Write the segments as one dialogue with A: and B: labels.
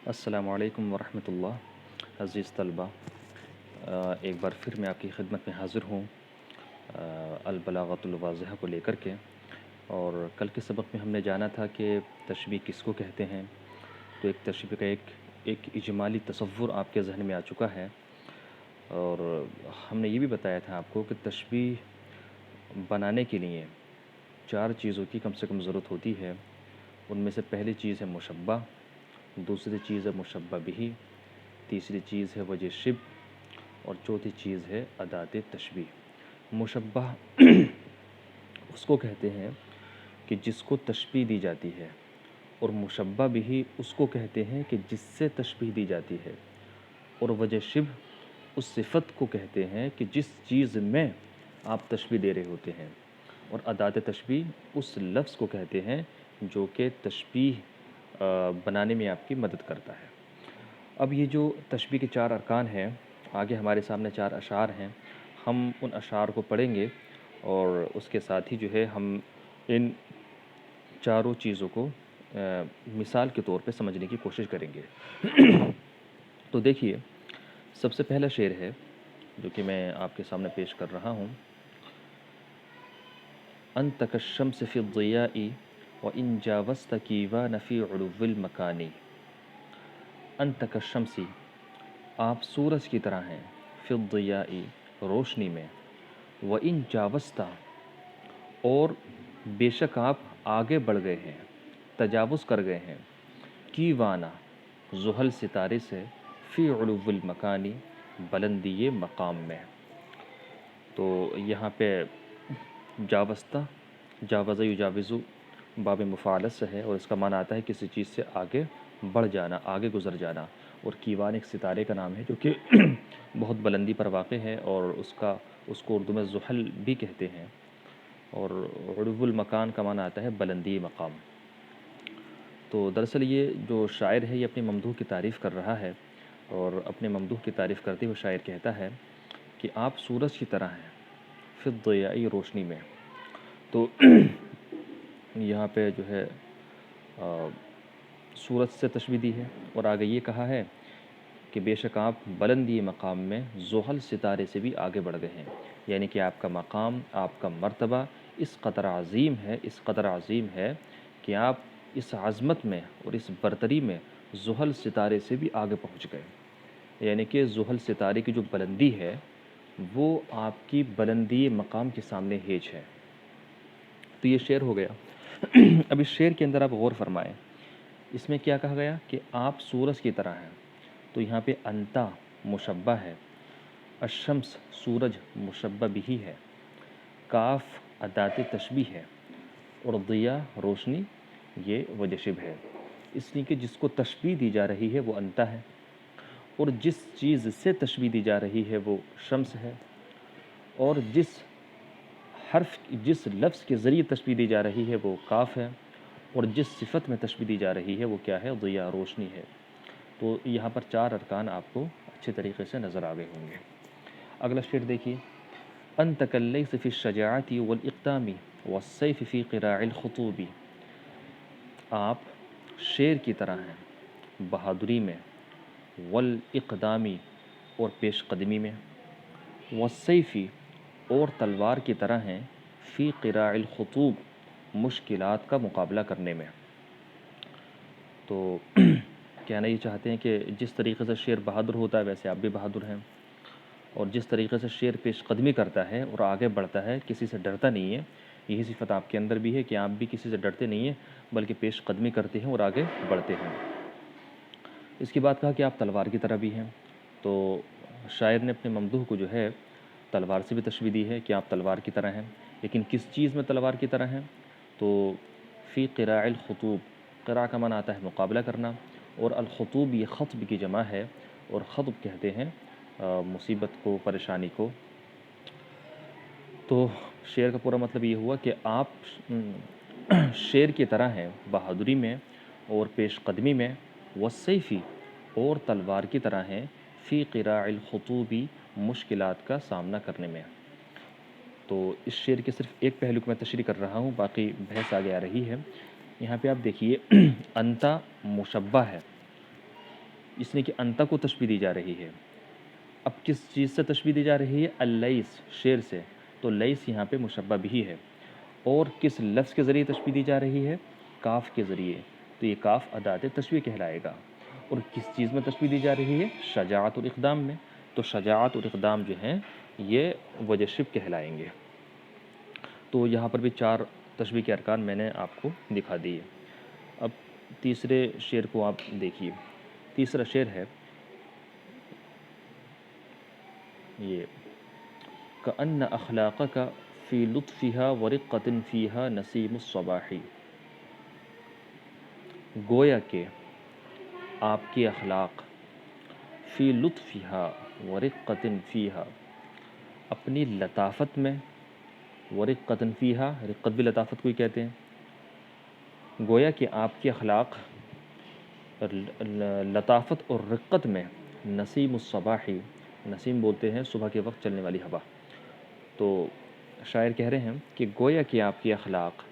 A: السلام علیکم ورحمۃ اللہ۔ عزیز طلبہ، ایک بار پھر میں آپ کی خدمت میں حاضر ہوں البلاغۃ الواضحہ کو لے کر کے۔ اور کل کے سبق میں ہم نے جانا تھا کہ تشبیہ کس کو کہتے ہیں، تو ایک تشبیہ کا ایک اجمالی تصور آپ کے ذہن میں آ چکا ہے، اور ہم نے یہ بھی بتایا تھا آپ کو کہ تشبیہ بنانے کے لیے 4 چیزوں کی کم سے کم ضرورت ہوتی ہے۔ ان میں سے پہلی چیز ہے مشبہ، دوسری چیز ہے مشبہ بہ، تیسری چیز ہے وجہ شبہ، اور چوتھی چیز ہے اداة تشبیہ۔ مشبہ اس کو کہتے ہیں کہ جس کو تشبیہ دی جاتی ہے، اور مشبہ بہ اس کو کہتے ہیں کہ جس سے تشبیہ دی جاتی ہے، اور وجہ شبہ اس صفت کو کہتے ہیں کہ جس چیز میں آپ تشبیہ دے رہے ہوتے ہیں، اور اداة تشبیہ اس لفظ کو کہتے ہیں جو کہ تشبیہ بنانے میں آپ کی مدد کرتا ہے۔ اب یہ جو تشبیہ کے 4 ارکان ہیں، آگے ہمارے سامنے 4 اشعار ہیں، ہم ان اشعار کو پڑھیں گے، اور اس کے ساتھ ہی جو ہے ہم ان چاروں چیزوں کو مثال کے طور پہ سمجھنے کی کوشش کریں گے۔ تو دیکھیے، سب سے پہلا شعر ہے جو کہ میں آپ کے سامنے پیش کر رہا ہوں۔ انت کالشمس فی الضیاء وان جاوزت کیوان فی علو المکان۔ انت کالشمس، آپ سورج کی طرح ہیں، فی الضیاء، روشنی میں، وان جاوزت، اور بے شک آپ آگے بڑھ گئے ہیں، تجاوز کر گئے ہیں، کیوانا، زحل ستارے سے، فی علو المکانی، بلندی مقام میں۔ تو یہاں پہ جاوزتا، جاوز یجاوزو باب مفاعلت سے ہے، اور اس کا معنی آتا ہے کسی چیز سے آگے بڑھ جانا، آگے گزر جانا۔ اور کیوان ایک ستارے کا نام ہے جو کہ بہت بلندی پر واقع ہے، اور اس کو اردو میں زحل بھی کہتے ہیں، اور علو المکان کا معنی آتا ہے بلندی مقام۔ تو دراصل یہ جو شاعر ہے یہ اپنے ممدوح کی تعریف کر رہا ہے، اور اپنے ممدوح کی تعریف کرتے ہوئے شاعر کہتا ہے کہ آپ سورج کی طرح ہیں، فی الضیاء، روشنی میں۔ تو یہاں پہ جو ہے سورج سے تشبیہ دی ہے، اور آگے یہ کہا ہے کہ بے شک آپ بلندی مقام میں زحل ستارے سے بھی آگے بڑھ گئے ہیں، یعنی کہ آپ کا مقام، آپ کا مرتبہ اس قدر عظیم ہے، اس قدر عظیم ہے کہ آپ اس عظمت میں اور اس برتری میں زحل ستارے سے بھی آگے پہنچ گئے، یعنی کہ زحل ستارے کی جو بلندی ہے وہ آپ کی بلندی مقام کے سامنے ہیج ہے۔ تو یہ شعر ہو گیا۔ اب اس شعر کے اندر آپ غور فرمائیں، اس میں کیا کہا گیا کہ آپ سورج کی طرح ہیں، تو یہاں پہ انتا مشبہ ہے، الشمس سورج مشبہ بھی ہے، کاف اداة تشبیہ ہے، اور ضیاء روشنی یہ وجہ شبہ ہے۔ اس لیے کہ جس کو تشبیہ دی جا رہی ہے وہ انتا ہے، اور جس چیز سے تشبیہ دی جا رہی ہے وہ شمس ہے، اور جس لفظ کے ذریعے تشبیہ دی جا رہی ہے وہ کاف ہے، اور جس صفت میں تشبیہ دی جا رہی ہے وہ کیا ہے؟ ضیاء، روشنی ہے۔ تو یہاں پر 4 ارکان آپ کو اچھے طریقے سے نظر آ گئے ہوں گے۔ اگلا شعر دیکھیے، انت کاللیث فی الشجاعۃ والاقدام والسیف فی قراع الخطوب۔ آپ شیر کی طرح ہیں بہادری میں، والاقدامی، اور پیش قدمی میں، والسیفی، اور تلوار کی طرح ہیں، فی قراع الخطوب، مشکلات کا مقابلہ کرنے میں۔ تو کہنا یہ چاہتے ہیں کہ جس طریقے سے شیر بہادر ہوتا ہے ویسے آپ بھی بہادر ہیں، اور جس طریقے سے شیر پیش قدمی کرتا ہے اور آگے بڑھتا ہے، کسی سے ڈرتا نہیں ہے، یہی صفت آپ کے اندر بھی ہے کہ آپ بھی کسی سے ڈرتے نہیں ہیں بلکہ پیش قدمی کرتے ہیں اور آگے بڑھتے ہیں۔ اس کے بعد کہا کہ آپ تلوار کی طرح بھی ہیں، تو شاعر نے اپنے ممدوح کو جو ہے تلوار سے بھی تشبیہ دی ہے کہ آپ تلوار کی طرح ہیں، لیکن کس چیز میں تلوار کی طرح ہیں؟ تو فی قراع الخطوب، قراع کا معنی آتا ہے مقابلہ کرنا، اور الخطوب یہ خطب کی جمع ہے، اور خطب کہتے ہیں مصیبت کو، پریشانی کو۔ تو شعر کا پورا مطلب یہ ہوا کہ آپ شیر کی طرح ہیں بہادری میں اور پیش قدمی میں، والسیفی، اور تلوار کی طرح ہیں، فی قراع الخطوبی، مشکلات کا سامنا کرنے میں۔ تو اس شعر کے صرف ایک پہلو کو میں تشریح کر رہا ہوں، باقی بحث آگے آ رہی ہے۔ یہاں پہ آپ دیکھیے، انتا مشبہ ہے، اس نے کہ انتا کو تشبیہ دی جا رہی ہے. اب کس چیز سے تشبیہ دی جا رہی ہے؟ اللیس، شیر سے. تو لیس یہاں پہ مشبہ بھی ہے. اور کس لفظ کے ذریعے تشبیہ دی جا رہی ہے؟ کاف کے ذریعے. تو یہ کاف ادات تشبیہ کہلائے گا. اور کس چیز میں تشبیہ دی جا رہی ہے؟ شجاعت اور اقدام میں. تو شجاعت اور اقدام جو ہیں یہ وجہ شبہ کہلائیں گے. تو یہاں پر بھی 4 تشبیہ کے ارکان میں نے آپ کو دکھا دیے. اب تیسرے شعر کو آپ دیکھیے. تیسرا شعر ہے یہ کأن اخلاقک فی لطفها ورقۃ فیہا نسیم الصباح. گویا کہ آپ کے اخلاق فی لطفها ورقۃ فیہا، اپنی لطافت میں، ورقۃ فیہا، رقت بھی لطافت کو ہی کہتے ہیں. گویا کہ آپ کے اخلاق لطافت اور رقت میں نسیم الصباح، نسیم بولتے ہیں صبح کے وقت چلنے والی ہوا. تو شاعر کہہ رہے ہیں کہ گویا کہ آپ کے اخلاق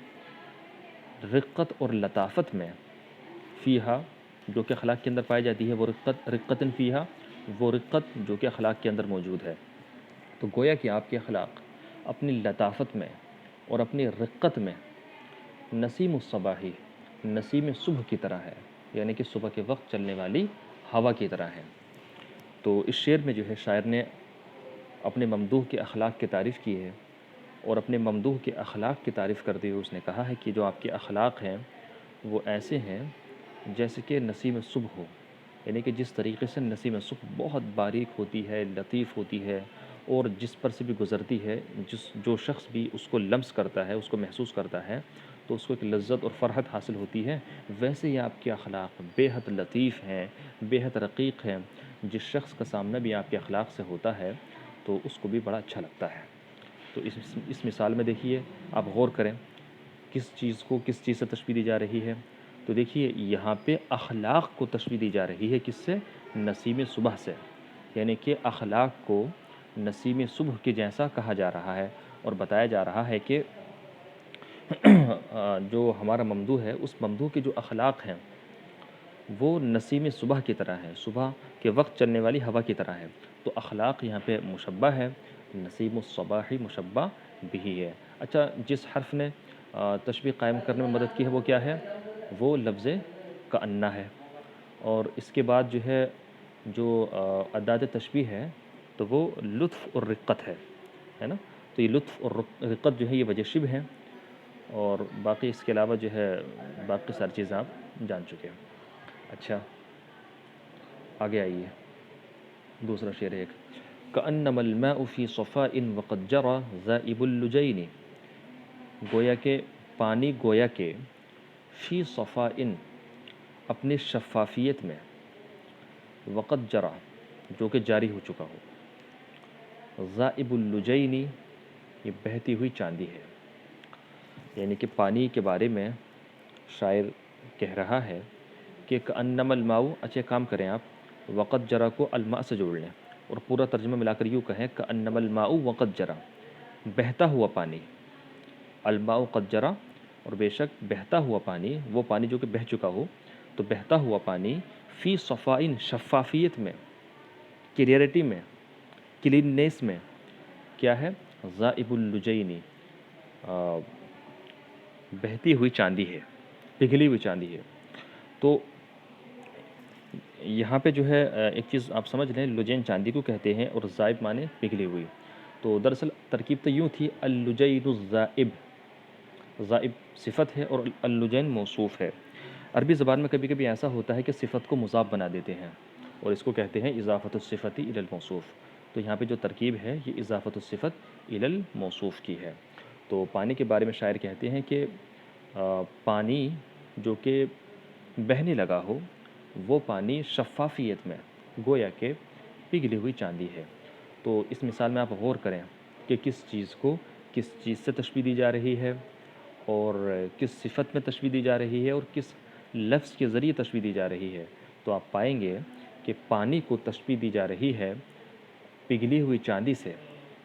A: رقت اور لطافت میں، فیہا جو کہ اخلاق کے اندر پائی جاتی ہے، وہ رقت فیہا، وہ رقت جو کہ اخلاق کے اندر موجود ہے. تو گویا کہ آپ کے اخلاق اپنی لطافت میں اور اپنی رقت میں نسیم الصباح، نسیم صبح کی طرح ہے، یعنی کہ صبح کے وقت چلنے والی ہوا کی طرح ہے. تو اس شعر میں جو ہے شاعر نے اپنے ممدوح کے اخلاق کی تعریف کی ہے. اور اپنے ممدوح کے اخلاق کی تعریف کرتے ہوئے اس نے کہا ہے کہ جو آپ کے اخلاق ہیں وہ ایسے ہیں جیسے کہ نسیم صبح ہو. یعنی کہ جس طریقے سے نسیم صبح بہت باریک ہوتی ہے، لطیف ہوتی ہے، اور جس پر سے بھی گزرتی ہے، جو شخص بھی اس کو لمس کرتا ہے، اس کو محسوس کرتا ہے، تو اس کو ایک لذت اور فرحت حاصل ہوتی ہے. ویسے ہی آپ کے اخلاق بے حد لطیف ہیں، بے حد رقیق ہیں. جس شخص کا سامنا بھی آپ کے اخلاق سے ہوتا ہے تو اس کو بھی بڑا اچھا لگتا ہے. تو اس مثال میں دیکھیے، آپ غور کریں کس چیز کو کس چیز سے تشبیہ دی جا رہی ہے. تو دیکھیے یہاں پہ اخلاق کو تشبیہ دی جا رہی ہے کس سے؟ نسیم صبح سے. یعنی کہ اخلاق کو نسیم صبح کے جیسا کہا جا رہا ہے، اور بتایا جا رہا ہے کہ جو ہمارا ممدوح ہے اس ممدوح کے جو اخلاق ہیں وہ نسیم صبح کی طرح ہے، صبح کے وقت چلنے والی ہوا کی طرح ہے. تو اخلاق یہاں پہ مشبہ ہے، نسیم الصباح مشبہ بھی ہے. اچھا، جس حرف نے تشبیہ قائم کرنے میں مدد کی ہے وہ کیا ہے؟ وہ لفظ کأنہ ہے. اور اس کے بعد جو ہے جو ادات تشبیہ ہے تو وہ لطف اور رقت ہے نا. تو یہ لطف اور رقت جو ہے یہ وجہ شبہ ہے. اور باقی اس کے علاوہ جو ہے باقی ساری چیزیں آپ جان چکے ہیں. اچھا آگے آئیے، دوسرا شعر ایک کأنما الماء فی صفاء وقد جرى ذائب اللجین. گویا کہ پانی گویا کہ فی صفاء اپنی شفافیت میں، وقد جرى جو کہ جاری ہو چکا ہو، ذائب اللجین یہ بہتی ہوئی چاندی ہے. یعنی کہ پانی کے بارے میں شاعر کہہ رہا ہے کہ کأنما الماء. اچھا کام کریں آپ وقد جرا کو الماء سے جوڑ لیں اور پورا ترجمہ ملا کر یوں کہیں کأنما الماء وقد جرا، بہتا ہوا پانی. الماء قد جرا، اور بے شک بہتا ہوا پانی، وہ پانی جو کہ بہہ چکا ہو، تو بہتا ہوا پانی فی صفائن شفافیت میں، کلیئرٹی میں، کلیننیس میں کیا ہے؟ ذائب اللجین بہتی ہوئی چاندی ہے، پگھلی ہوئی چاندی ہے. تو یہاں پہ جو ہے ایک چیز آپ سمجھ لیں، لجین چاندی کو کہتے ہیں اور ذائب مانے پگھلی ہوئی. تو دراصل ترکیب تو یوں تھی اللجین الذائب، ذائب صفت ہے اور اللجین موصوف ہے. عربی زبان میں کبھی کبھی ایسا ہوتا ہے کہ صفت کو مضاف بنا دیتے ہیں اور اس کو کہتے ہیں اضافت الصفت الی الموصوف. تو یہاں پہ جو ترکیب ہے یہ اضافت الصفت الی الموصوف کی ہے. تو پانی کے بارے میں شاعر کہتے ہیں کہ پانی جو کہ بہنے لگا ہو وہ پانی شفافیت میں گویا کہ پگھلی ہوئی چاندی ہے. تو اس مثال میں آپ غور کریں کہ کس چیز کو کس چیز سے تشبیہ دی جا رہی ہے اور کس صفت میں تشبیہ دی جا رہی ہے اور کس لفظ کے ذریعے تشبیہ دی جا رہی ہے. تو آپ پائیں گے کہ پانی کو تشبیہ دی جا رہی ہے پگھلی ہوئی چاندی سے،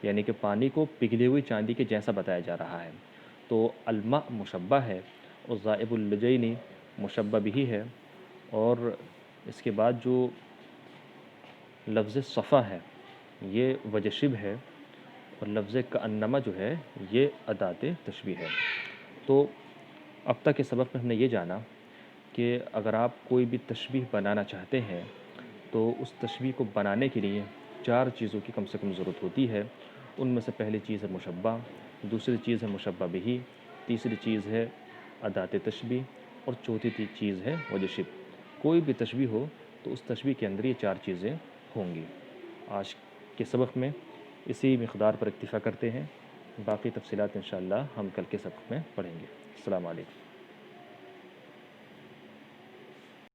A: یعنی کہ پانی کو پگھلی ہوئی چاندی کے جیسا بتایا جا رہا ہے. تو الماء مشبہ ہے اور ذائب اللجین مشبہ بھی ہے. اور اس کے بعد جو لفظ صفا ہے یہ وجہ شبہ ہے، اور لفظ کأنما جو ہے یہ ادات تشبیہ ہے۔ تو اب تک کے سبق میں ہم نے یہ جانا کہ اگر آپ کوئی بھی تشبیہ بنانا چاہتے ہیں تو اس تشبیہ کو بنانے کے لیے 4 چیزوں کی کم سے کم ضرورت ہوتی ہے۔ ان میں سے پہلی چیز ہے مشبہ، دوسری چیز ہے مشبہ بہ، تیسری چیز ہے ادات تشبیہ، اور چوتھی چیز ہے وجہ شبہ۔ کوئی بھی تشبیہ ہو تو اس تشبیہ کے اندر یہ 4 چیزیں ہوں گی۔ آج کے سبق میں اسی مقدار پر اکتفا کرتے ہیں، باقی تفصیلات انشاءاللہ ہم کل کے سبق میں پڑھیں گے۔ السلام علیکم۔